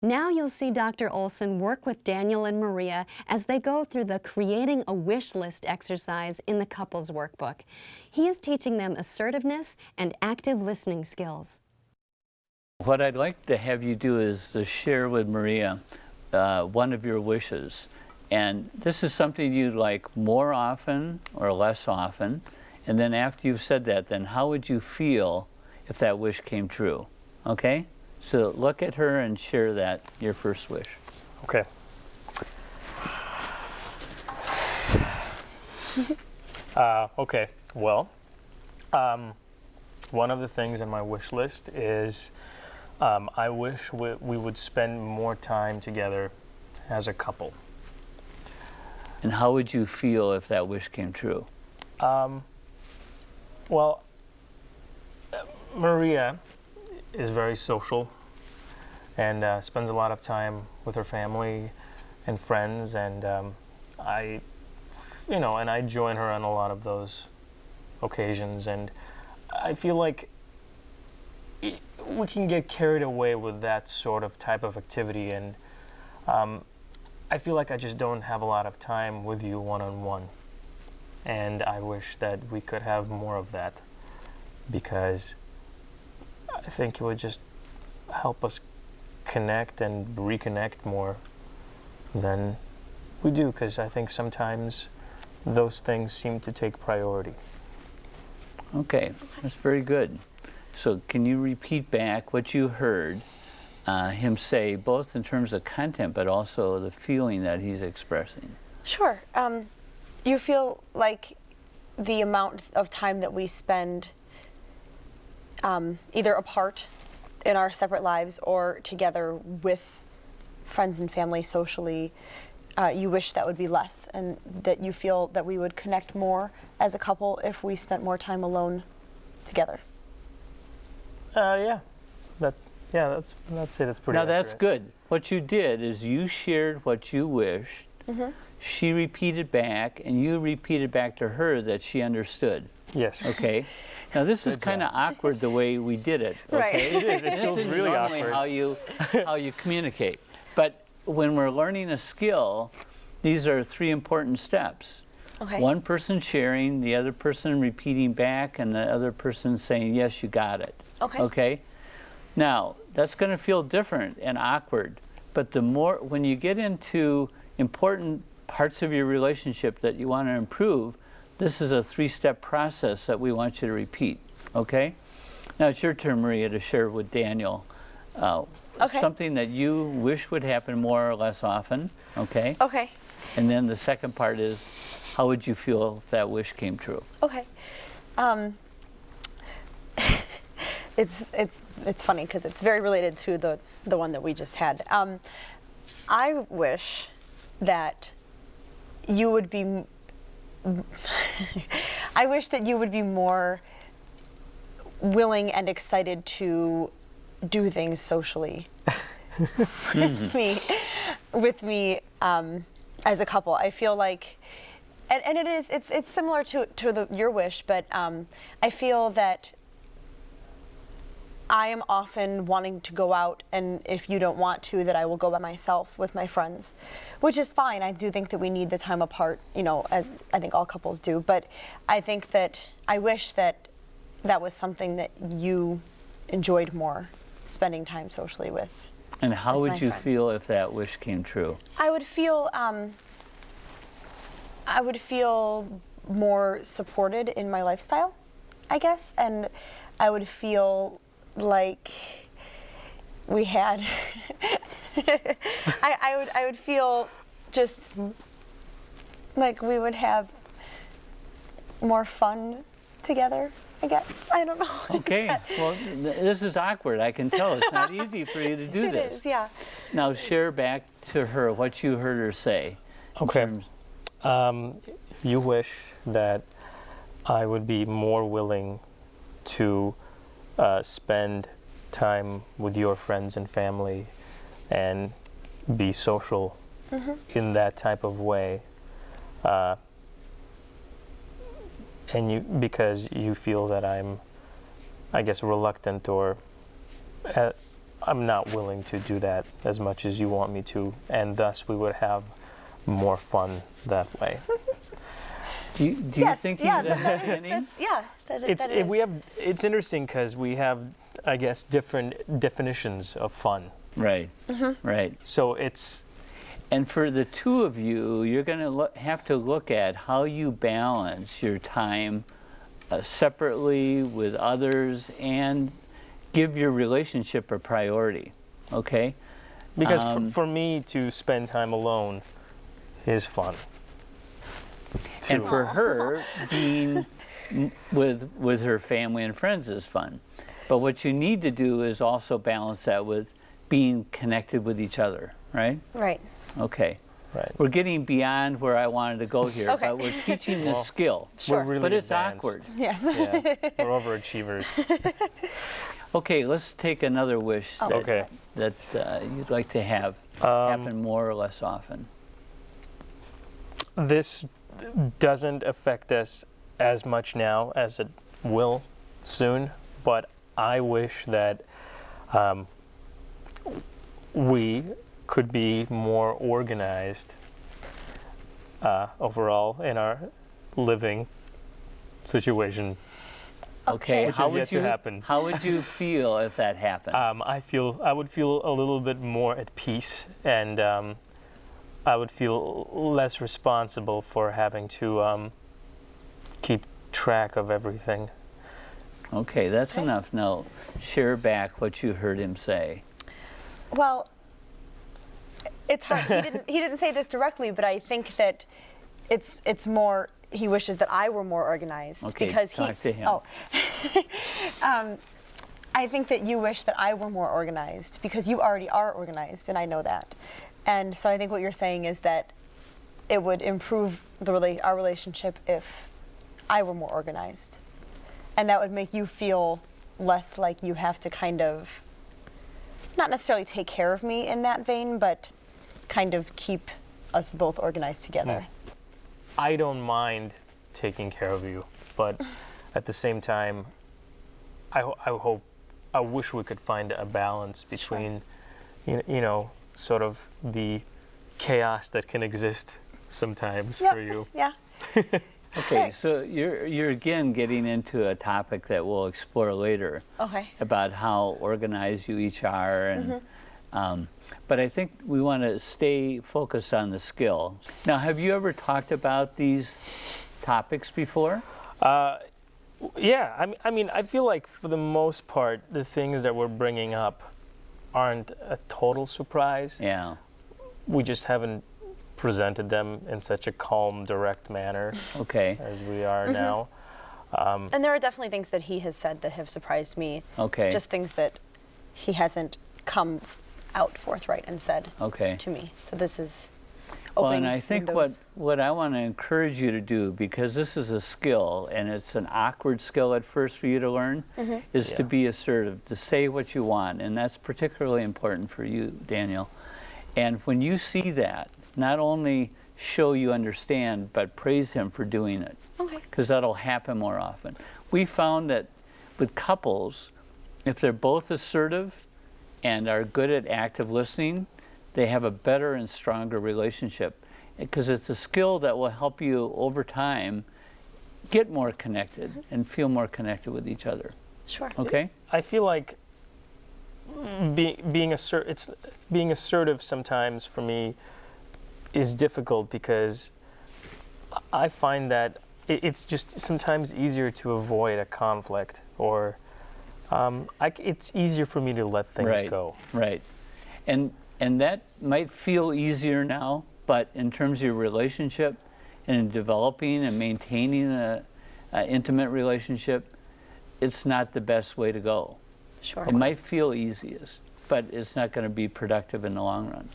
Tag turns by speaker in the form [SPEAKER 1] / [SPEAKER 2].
[SPEAKER 1] Now you'll see Dr. Olson work with Daniel and Maria as they go through the Creating a Wish List exercise in the couples workbook. He is teaching them assertiveness and active listening skills.
[SPEAKER 2] What I'd like to have you do is to share with Maria one of your wishes. And this is something you'd like more often or less often. And then after you've said that, then how would you feel if that wish came true? Okay? So look at her and share that, your first wish.
[SPEAKER 3] Okay. Okay, well, one of the things in my wish list is I wish we would spend more time together as a couple.
[SPEAKER 2] And how would you feel if that wish came true?
[SPEAKER 3] Well, Maria is very social and spends a lot of time with her family and friends, and I join her on a lot of those occasions, and I feel like we can get carried away with that sort of type of activity, and I feel like I just don't have a lot of time with you one-on-one, and I wish that we could have more of that, because I think it would just help us connect and reconnect more than we do, because I think sometimes those things seem to take priority.
[SPEAKER 2] Okay, that's very good. So can you repeat back what you heard him say, both in terms of content but also the feeling that he's expressing?
[SPEAKER 4] Sure. You feel like the amount of time that we spend either apart in our separate lives or together with friends and family socially, you wish that would be less, and that you feel that we would connect more as a couple if we spent more time alone together.
[SPEAKER 3] Yeah, that's pretty
[SPEAKER 2] Now
[SPEAKER 3] accurate.
[SPEAKER 2] that's good. What you did is you shared what you wished.
[SPEAKER 4] Mm-hmm.
[SPEAKER 2] She repeated back, and you repeated back to her that she understood.
[SPEAKER 3] Yes.
[SPEAKER 2] Okay. Now this is
[SPEAKER 3] Good
[SPEAKER 2] kind of awkward the way we did it.
[SPEAKER 4] Right.
[SPEAKER 2] Okay.
[SPEAKER 3] It is. It
[SPEAKER 2] This
[SPEAKER 3] feels
[SPEAKER 2] is
[SPEAKER 3] really
[SPEAKER 2] normally
[SPEAKER 3] awkward.
[SPEAKER 2] how you communicate. But when we're learning a skill, these are three important steps.
[SPEAKER 4] Okay.
[SPEAKER 2] One person sharing, the other person repeating back, and the other person saying, yes, you got it.
[SPEAKER 4] Okay.
[SPEAKER 2] Okay? Now, that's going to feel different and awkward, but the more, when you get into important parts of your relationship that you want to improve, this is a three-step process that we want you to repeat, okay? Now it's your turn, Maria, to share with Daniel
[SPEAKER 4] Okay.
[SPEAKER 2] something that you wish would happen more or less often, okay?
[SPEAKER 4] Okay.
[SPEAKER 2] And then the second part is, how would you feel if that wish came true?
[SPEAKER 4] Okay. It's funny because it's very related to the one that we just had. I wish that you would be. I wish that you would be more willing and excited to do things socially with me as a couple. I feel like, and it's similar to your wish, but I feel that I am often wanting to go out, and if you don't want to, that I will go by myself with my friends, which is fine. I do think that we need the time apart, I think all couples do, but I think that I wish that that was something that you enjoyed more, spending time socially with.
[SPEAKER 2] And how
[SPEAKER 4] with
[SPEAKER 2] would
[SPEAKER 4] my
[SPEAKER 2] you
[SPEAKER 4] friend.
[SPEAKER 2] feel if that wish came true?
[SPEAKER 4] I would feel more supported in my lifestyle, I guess, and I would feel like we had I would feel just like we would have more fun together, I guess. I don't know.
[SPEAKER 2] Okay, well, this is awkward. I can tell. It's not easy for you to do this.
[SPEAKER 4] It is, yeah.
[SPEAKER 2] Now share back to her what you heard her say.
[SPEAKER 3] Okay. You wish that I would be more willing to spend time with your friends and family and be social in that type of way, and because you feel that I'm, I guess, reluctant or I'm not willing to do that as much as you want me to, and thus we would have more fun that way.
[SPEAKER 2] Do you
[SPEAKER 4] Yes,
[SPEAKER 2] think
[SPEAKER 4] yeah,
[SPEAKER 2] he's
[SPEAKER 3] It's interesting because we have, I guess, different definitions of fun.
[SPEAKER 2] Right, right.
[SPEAKER 3] So it's
[SPEAKER 2] And for the two of you, you're going to have to look at how you balance your time separately with others and give your relationship a priority, okay?
[SPEAKER 3] because for me to spend time alone is fun.
[SPEAKER 2] And
[SPEAKER 3] too.
[SPEAKER 2] for her, being with her family and friends is fun. But what you need to do is also balance that with being connected with each other, right?
[SPEAKER 4] Right.
[SPEAKER 2] Okay.
[SPEAKER 3] Right.
[SPEAKER 2] We're getting beyond where I wanted to go here,
[SPEAKER 4] Okay.
[SPEAKER 2] but we're teaching this skill.
[SPEAKER 4] Sure.
[SPEAKER 3] We're really
[SPEAKER 2] But it's
[SPEAKER 3] advanced.
[SPEAKER 2] awkward.
[SPEAKER 4] Yes.
[SPEAKER 3] Yeah, we're overachievers.
[SPEAKER 2] Okay, let's take another wish
[SPEAKER 3] Okay.
[SPEAKER 2] that you'd like to have happen more or less often.
[SPEAKER 3] This doesn't affect us as much now as it will soon, but I wish that we could be more organized overall in our living situation.
[SPEAKER 2] Okay,
[SPEAKER 3] Which is yet to happen.
[SPEAKER 2] How would you feel if that happened?
[SPEAKER 3] I would feel a little bit more at peace, and I would feel less responsible for having to keep track of everything.
[SPEAKER 2] Okay, that's enough. Now, share back what you heard him say.
[SPEAKER 4] Well, it's hard. He didn't say this directly, but I think that it's more. He wishes that I were more organized
[SPEAKER 2] Okay,
[SPEAKER 4] because
[SPEAKER 2] talk to him.
[SPEAKER 4] Oh, I think that you wish that I were more organized because you already are organized, and I know that. And so I think what you're saying is that it would improve our relationship if I were more organized, and that would make you feel less like you have to kind of not necessarily take care of me in that vein, but kind of keep us both organized together.
[SPEAKER 3] I don't mind taking care of you, but at the same time, I wish we could find a balance between, you know, sort of the chaos that can exist sometimes for you.
[SPEAKER 4] Yeah.
[SPEAKER 2] Okay, so you're again getting into a topic that we'll explore later
[SPEAKER 4] Okay.
[SPEAKER 2] about how organized you each are, and but I think we want to stay focused on the skill. Now, have you ever talked about these topics before?
[SPEAKER 3] Yeah, I mean, I feel like for the most part, the things that we're bringing up aren't a total surprise.
[SPEAKER 2] Yeah.
[SPEAKER 3] We just haven't presented them in such a calm, direct manner
[SPEAKER 2] Okay.
[SPEAKER 3] as we are now.
[SPEAKER 4] And there are definitely things that he has said that have surprised me.
[SPEAKER 2] Okay.
[SPEAKER 4] Just things that he hasn't come out forthright and said
[SPEAKER 2] Okay.
[SPEAKER 4] to me. So this is
[SPEAKER 2] Well,
[SPEAKER 4] opening
[SPEAKER 2] and I think
[SPEAKER 4] windows.
[SPEAKER 2] what I want to encourage you to do, because this is a skill, and it's an awkward skill at first for you to learn, is to
[SPEAKER 3] Yeah.
[SPEAKER 2] be assertive, to say what you want, and that's particularly important for you, Daniel. And when you see that, not only show you understand, but praise him for doing it,
[SPEAKER 4] Okay.
[SPEAKER 2] because that'll happen more often. We found that with couples, if they're both assertive and are good at active listening, they have a better and stronger relationship, because it's a skill that will help you over time get more connected and feel more connected with each other.
[SPEAKER 4] Sure.
[SPEAKER 2] Okay?
[SPEAKER 3] I feel like being assertive sometimes for me is difficult because I find that it's just sometimes easier to avoid a conflict, or it's easier for me to let things
[SPEAKER 2] Right.
[SPEAKER 3] go.
[SPEAKER 2] Right. And that might feel easier now, but in terms of your relationship and in developing and maintaining an intimate relationship, it's not the best way to go.
[SPEAKER 4] Sure.
[SPEAKER 2] It might feel easiest, but it's not going to be productive in the long run.